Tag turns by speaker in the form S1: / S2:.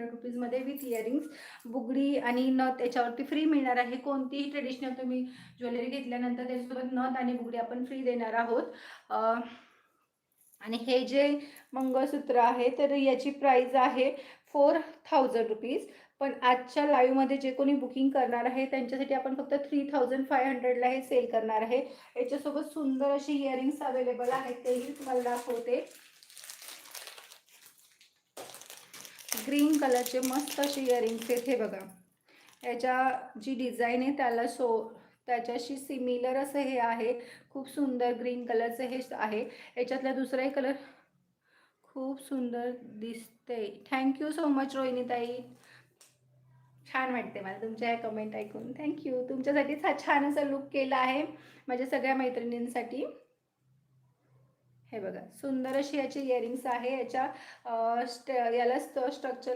S1: रुपीजमध्ये with earrings, बुगडी आणि नथ याच्यावरती फ्री मिळणार आहे. कोणतीही ट्रेडिशनल तुम्ही ज्वेलरी घेतल्यानंतर त्याच्यासोबत नथ आणि बुगडी आपण फ्री देणार आहोत. आणि हे जे मंगळसूत्र आहे तर याची प्राइस आहे 4000 रुपीज. पण आजच्या लाईव्हमध्ये जे कोणी बुकिंग करणार आहे त्यांच्यासाठी आपण फक्त 3500ला हे सेल करणार आहे. याच्यासोबत सुंदर अशी इयरिंग्स अवेलेबल आहेत, तेही तुम्हाला दाखवते. ग्रीन कलरचे मस्त असे इयरिंग्स आहेत. हे बघा, याच्या जी डिझाईन आहे त्याच्याशी सिमिलर असं हे आहे. खूप सुंदर ग्रीन कलरचं हे आहे. याच्यातला दुसराही कलर खूप सुंदर दिसते. थँक्यू सो मच रोहिणी ताई, छान वाटते मला तुमच्या ह्या कमेंट ऐकून. थँक्यू. तुमच्यासाठीच हा छान असा लुक केला आहे माझ्या सगळ्या मैत्रिणींसाठी. हे बघा, सुंदर अशी याची इयरिंग्स आहे. याच्या याला स्ट्रक्चर